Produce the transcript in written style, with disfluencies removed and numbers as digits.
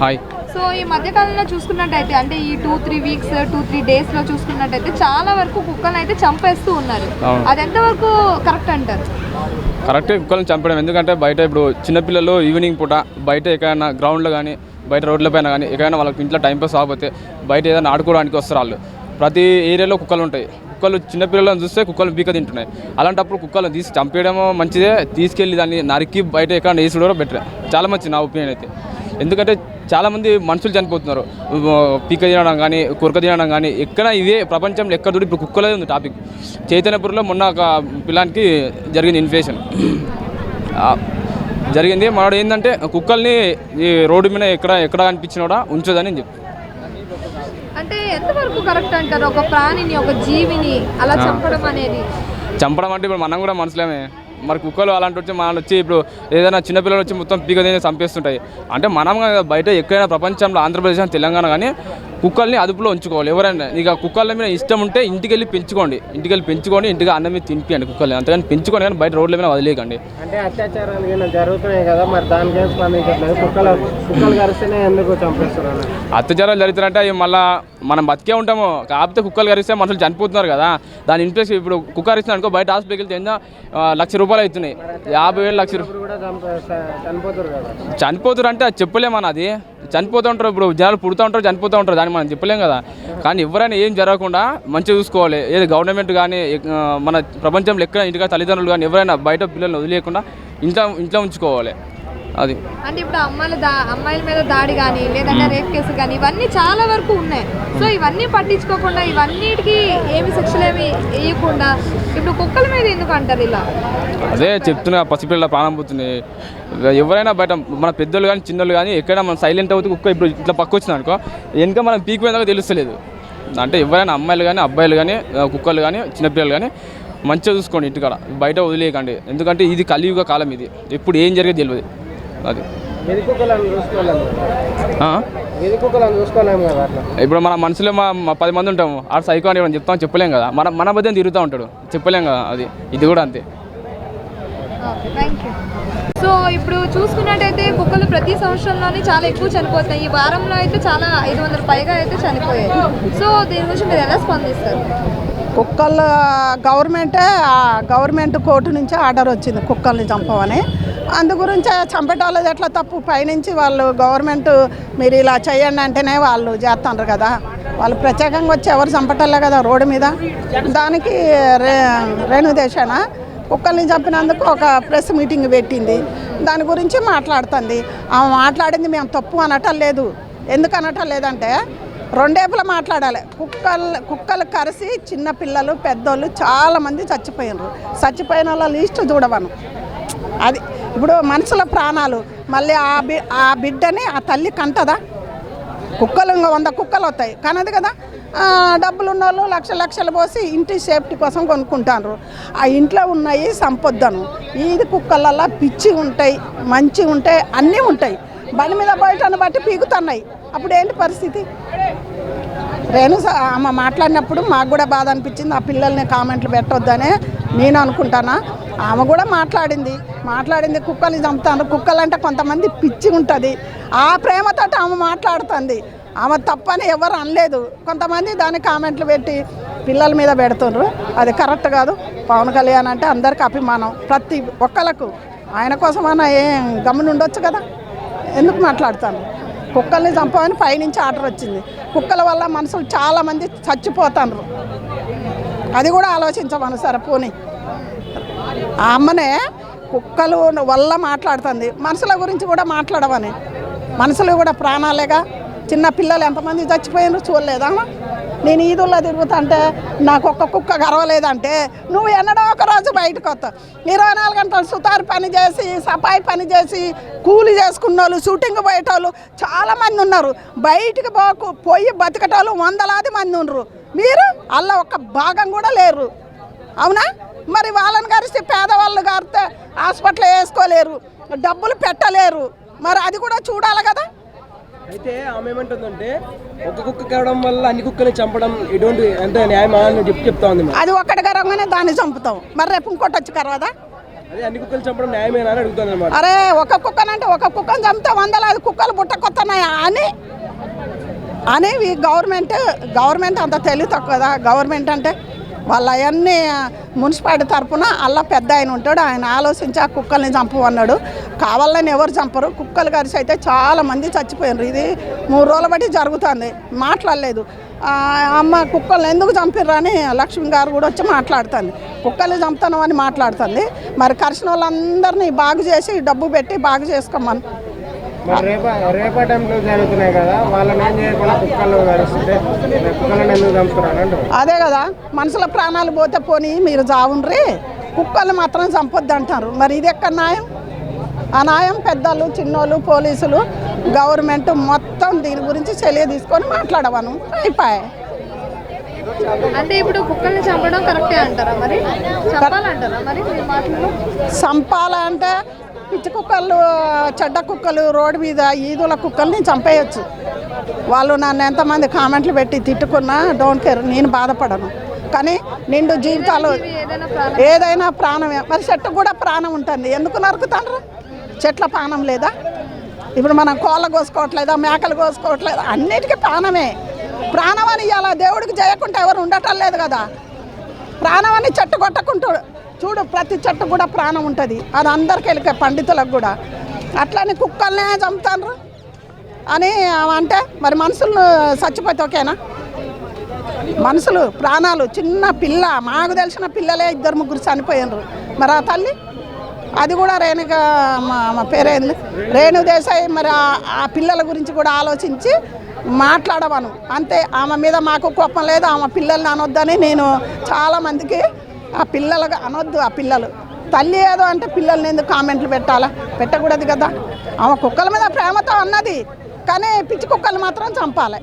Hi. So ఈ మధ్యకాలంలో చూసుకున్నట్టయితే అంటే ఈ 2-3 వీక్స్ 2-3 డేస్లో చూసుకున్నట్టయితే చాలా వరకు కుక్కలను అయితే చంపేస్తూ ఉన్నారు. అది ఎంతవరకు కరెక్ట్ అంటారు? కరెక్టే కుక్కలను చంపడం. ఎందుకంటే బయట ఇప్పుడు చిన్నపిల్లలు ఈవినింగ్ పూట బయట ఎక్కడైనా గ్రౌండ్లో కానీ బయట రోడ్ల పైన కానీ ఎక్కడైనా వాళ్ళకి ఇంట్లో టైంపాస్ ఆగిపోతే బయట ఏదైనా ఆడుకోవడానికి వస్తారు వాళ్ళు. ప్రతి ఏరియాలో కుక్కలు ఉంటాయి. కుక్కలు చిన్నపిల్లలను చూస్తే కుక్కలు బీక తింటున్నాయి. అలాంటప్పుడు కుక్కలను తీసి చంపేయడమో మంచిదే, తీసుకెళ్ళి దాన్ని నరికి బయట ఎక్కడ వేసి కూడా బెటర్. చాలా మంచిది నా ఒపీనియన్ అయితే. ఎందుకంటే చాలామంది మనుషులు చనిపోతున్నారు పీక తినడం కానీ కురక తినడం కానీ. ఎక్కడ ఇదే ప్రపంచంలో ఎక్కడ చూడు ఇప్పుడు కుక్కలే ఉంది టాపిక్. చైతన్యపురంలో మొన్న ఒక పిల్లానికి జరిగింది ఇన్ఫెక్షన్ జరిగింది. మనోడు ఏంటంటే కుక్కల్ని ఈ రోడ్డు మీద ఎక్కడ కనిపించినా కూడా ఉంచదని చెప్పి. అంటే ఎంతవరకు కరెక్ట్ అంటారు ఒక ప్రాణిని ఒక జీవిని అలా చంపడం అనేది? చంపడం అంటే ఇప్పుడు మనం కూడా మనుషులేమే. మరి కుక్కలు అలాంటి వచ్చి మనం వచ్చి ఇప్పుడు ఏదైనా చిన్నపిల్లలు వచ్చి మొత్తం పీక తిని చంపేస్తుంటాయి. అంటే మనం బయట ఎక్కడైనా ప్రపంచంలో ఆంధ్రప్రదేశ్ తెలంగాణ కానీ కుక్కల్ని అదుపులో ఉంచుకోవాలి. ఎవరైనా ఇక కుక్కల మీద ఇష్టం ఉంటే ఇంటికి వెళ్ళి పెంచుకోండి. ఇంటికి అన్నం మీద తినిపియండి కుక్కల్ని. అంతేగాని పెంచుకోండి కానీ బయట రోడ్ల మీద వదిలేయకండి. అంటే అత్యాచారాలు జరుగుతున్నాయి కదా, మరి దానికి ఏం స్పందించట్లేదు. కుక్కలు కరిస్తేనే ఎందుకు చంపేస్తున్నారు? అత్యాచారాలు జరుగుతున్నాయంటే అవి మళ్ళీ మనం బతికే ఉంటాము. కాకపోతే కుక్కలు కరిస్తే మనుషులు చనిపోతున్నారు కదా. దాని ఇంట్రెస్ట్ ఇప్పుడు కుక్క కరిస్తుంది అనుకో బయట హాస్పిటల్కి వెళ్తే ₹1,00,000 అవుతున్నాయి. 50,000 చనిపోతారు అంటే అది చెప్పలేమని. అది చనిపోతూ ఉంటారు. ఇప్పుడు జనాలు పుడుతూ ఉంటారు చనిపోతూ ఉంటారు. దాన్ని మనం చెప్పలేం కదా. కానీ ఎవరైనా ఏం జరగకుండా మంచిగా చూసుకోవాలి. ఏది గవర్నమెంట్ కానీ మన ప్రపంచంలో ఎక్కడ ఇంటికా తల్లిదండ్రులు కానీ ఎవరైనా బయట పిల్లల్ని వదిలేయకుండా ఇంట్లో ఉంచుకోవాలి. అది అంటే ఇప్పుడు అమ్మాయిల మీద దాడి కానీ లేదంటే రేప్ కేసు కానీ ఇవన్నీ చాలా వరకు ఉన్నాయి. సో ఇవన్నీ పట్టించుకోకుండా ఇవన్నిటికీ ఏమి శిక్షలు ఏమి వేయకుండా ఇప్పుడు కుక్కల మీద ఎందుకు అంటారు ఇలా? అదే చెప్తున్నా, పసిపిల్లల ప్రాణం పోతుంది. ఎవరైనా బయట మన పెద్దోళ్ళు కానీ చిన్నోళ్ళు కానీ ఎక్కడైనా మనం సైలెంట్ అవుతూ కుక్క ఇప్పుడు ఇట్లా పక్క వచ్చింది అనుకో వెనుక మనం పీక్ పోయిందాక తెలుస్తలేదు. అంటే ఎవరైనా అమ్మాయిలు కానీ అబ్బాయిలు కానీ కుక్కలు కానీ చిన్నపిల్లలు కానీ మంచిగా చూసుకోండి. ఇంటికాడ బయట వదిలేయకండి. ఎందుకంటే ఇది కలియుగ కాలం. ఇది ఎప్పుడు ఏం జరిగేది తెలియదు. అది ఇప్పుడు మన మనుషులే 10 మంది ఉంటాము. ఆడ సైకో అని చెప్తాం చెప్పలేం కదా. మన బద్దం తిరుగుతూ ఉంటాడు చెప్పలేం కదా. ఇది కూడా అంతే. సో ఇప్పుడు చూసుకున్నట్టయితే కుక్కలు ప్రతి సంవత్సరంలోనే చాలా ఎక్కువ చనిపోతాయి. ఈ వారంలో అయితే చాలా 500 పైగా అయితే చనిపోయాయి. సో దీని గురించి మీరు ఎలా స్పందిస్తారు? కుక్కలు గవర్నమెంట్ కోర్టు నుంచి ఆర్డర్ వచ్చింది కుక్కల్ని చంపమని. అందు గురించి చంపేటోళ్ళది ఎట్లా తప్పు? పైనుంచి వాళ్ళు గవర్నమెంట్ మీరు ఇలా చేయండి అంటేనే వాళ్ళు చేస్తున్నారు కదా. వాళ్ళు ప్రత్యేకంగా వచ్చి ఎవరు చంపటోళ్ళే కదా రోడ్డు మీద. దానికి రేణుదేశాన కుక్కల్ని చంపినందుకు ఒక ప్రెస్ మీటింగ్ పెట్టింది. దాని గురించి మాట్లాడుతుంది. ఆమె మాట్లాడింది మేము తప్పు అనటం లేదు. ఎందుకు అనటం లేదంటే రెండేపులా మాట్లాడాలి. కుక్కలు కరిసి చిన్నపిల్లలు పెద్దోళ్ళు చాలామంది చచ్చిపోయిన వాళ్ళ లిస్ట్ చూడవను. అది ఇప్పుడు మనుషుల ప్రాణాలు మళ్ళీ ఆ బిడ్డని ఆ తల్లి కంటదా? కుక్కలు 100 కుక్కలు వస్తాయి కనదు కదా. డబ్బులు ఉన్న వాళ్ళు లక్షలు పోసి ఇంటి సేఫ్టీ కోసం కొనుక్కుంటారు. ఆ ఇంట్లో ఉన్నాయి సంపొద్దను. ఇది కుక్కలల్లా పిచ్చి ఉంటాయి, మంచి ఉంటాయి, అన్నీ ఉంటాయి. బండి మీద బయటను బట్టి పీకుతున్నాయి. అప్పుడు ఏంటి పరిస్థితి? ఆమె మాట్లాడినప్పుడు మాకు కూడా బాధ అనిపించింది. ఆ పిల్లల్ని కామెంట్లు పెట్టొద్దనే నేను అనుకుంటానా. ఆమె కూడా మాట్లాడింది కుక్కల్ని చంపుతాను. కుక్కలంటే కొంతమంది పిచ్చి ఉంటుంది. ఆ ప్రేమతో ఆమె మాట్లాడుతుంది. ఆమె తప్పని ఎవరు అనలేదు. కొంతమంది దాన్ని కామెంట్లు పెట్టి పిల్లల మీద పెడుతున్నారు. అది కరెక్ట్ కాదు. పవన్ కళ్యాణ్ అంటే అందరికీ అభిమానం. ప్రతి ఒక్కళ్ళకు ఆయన కోసమైనా ఏం గమ్మున ఉండొచ్చు కదా. ఎందుకు మాట్లాడతాను? కుక్కల్ని చంపమని పైనుంచి ఆర్డర్ వచ్చింది. కుక్కల వల్ల మనుషులు చాలామంది చచ్చిపోతారు. అది కూడా ఆలోచించమను సరే. పోనీ ఆ అమ్మనే కుక్కలు వల్ల మాట్లాడుతుంది. మనుషుల గురించి కూడా మాట్లాడమని. మనుషులు కూడా ప్రాణాలేగా. చిన్న పిల్లలు ఎంతమంది చచ్చిపోయినారు చూడలేదా? నేను ఈదుల్లో తిరుగుతుంటే నాకు ఒక్క కుక్క గర్వలేదంటే నువ్వు ఎన్నడో ఒక రోజు బయటకు వస్తావు. 24 గంటలు సుతారు పని చేసి సఫాయి పని చేసి కూలి చేసుకున్న వాళ్ళు షూటింగ్ పోయేటోళ్ళు చాలామంది ఉన్నారు. బయటికి పోయి బతికేటోళ్ళు 100లాది మంది ఉన్నారు. మీరు అలా ఒక్క భాగం కూడా లేరు. అవునా? మరి వాళ్ళని కరిస్తే పేదవాళ్ళు గారితే హాస్పిటల్ వేసుకోలేరు, డబ్బులు పెట్టలేరు. మరి అది కూడా చూడాలి కదా. అయితే ఆమె ఏమంటుందంటే ఒక కుక్క కరవడం వల్ల అన్ని కుక్కని చంపడం ఎటువంటి అంటే న్యాయమా అని చెప్తా ఉంది. అది ఒక్కటి కరవగానే దాన్ని చంపుతాం. మరి రేపు ఇంకోటి వచ్చి కరవదా? అదే అన్ని కుక్కలు చంపడం న్యాయమేనా అని అడుగుతాను అన్నమాట. అరే ఒక కుక్కనంటే ఒక కుక్కను చంపితే 100 కుక్కలు బుట్టకొస్తున్నాయా అని ఈ గవర్నమెంట్ అంత తెలివి తక్కువ కదా. గవర్నమెంట్ అంటే వాళ్ళ అవన్నీ మున్సిపాలిటీ తరఫున అలా పెద్ద ఆయన ఉంటాడు, ఆయన ఆలోచించి ఆ కుక్కల్ని చంపమన్నాడు. కావాలని ఎవరు చంపరు. కుక్కలు కరిసి అయితే చాలామంది చచ్చిపోయినారు. ఇది 3 రోజుల బట్టి జరుగుతుంది. మాట్లాడలేదు. అమ్మ కుక్కల్ని ఎందుకు చంపిర్రు అని లక్ష్మి గారు కూడా వచ్చి మాట్లాడుతుంది. కుక్కల్ని చంపుతాను అని మాట్లాడుతుంది. మరి కరిసిన వాళ్ళందరినీ బాగు చేసి డబ్బు పెట్టి బాగు చేసుకోమని. మరి రేపటంలో జరుగుతున్నాయి కదా, వాళ్ళని ఏం చేయకుండా కుక్కలు కరిస్తుంటే కుక్కలను ఎందుకు చంపుతున్నారు అంటారు. అదే కదా, మనుషుల ప్రాణాలు పోతే పోనీ మీరు చావుండ్రి, కుక్కలు మాత్రం చంపొద్దు అంటారు. మరి ఇది ఎక్కడ న్యాయం? ఆ న్యాయం పెద్దలు, చిన్నోళ్ళు, పోలీసులు, గవర్నమెంట్ మొత్తం దీని గురించి చర్య తీసుకొని మాట్లాడవను అయిపోయాయి. అంటే ఇప్పుడు కుక్కల్ని చంపడం కరెక్టే అంటారా? మరి చంపాలంటారా? మరి మీ మాటలు చంపాలంటే పిచ్చి కుక్కలు, చెడ్డ కుక్కలు, రోడ్డు మీద ఈదుల కుక్కల్ని చంపేయచ్చు. వాళ్ళు నన్ను ఎంతమంది కామెంట్లు పెట్టి తిట్టుకున్నా డోంట్ కేర్, నేను బాధపడను. కానీ నిండు జీవితాలు ఏదైనా ప్రాణమే. మరి చెట్టుకు కూడా ప్రాణం ఉంటుంది, ఎందుకు నరుకుతారు? చెట్ల ప్రాణం లేదా? ఇప్పుడు మనం కోళ్ళ కోసుకోవట్లేదా, మేకలు కోసుకోవట్లేదా? అన్నిటికీ ప్రాణమే. ప్రాణం అని ఇలా దేవుడికి చేయకుండా ఎవరు ఉండటం లేదు కదా. ప్రాణం అని చెట్టు కొట్టకుంటాడు చూడు, ప్రతి చెట్టు కూడా ప్రాణం ఉంటుంది. అది అందరికి వెళ్ళికే, పండితులకు కూడా. అట్లని కుక్కల్నే చంపుతారు అని అంటే మరి మనుషులను చచ్చిపోతే ఓకేనా? మనుషులు ప్రాణాలు, చిన్న పిల్ల, మాకు తెలిసిన పిల్లలే 2-3 చనిపోయినారు. మరి ఆ తల్లి, అది కూడా రేణుక మా పేరేంది, రేణు దేశాయి. మరి ఆ పిల్లల గురించి కూడా ఆలోచించి మాట్లాడవను అంతే. ఆమె మీద మాకు కోపం లేదు, ఆమె పిల్లల్ని అనొద్దని నేను చాలామందికి, ఆ పిల్లలుగా అనొద్దు. ఆ పిల్లలు తల్లి ఏదో అంటే పిల్లల్ని ఎందుకు కామెంట్లు పెట్టాలా? పెట్టకూడదు కదా. ఆమె కుక్కల మీద ప్రేమతో అన్నది, కానీ పిచ్చి కుక్కలు మాత్రం చంపాలి.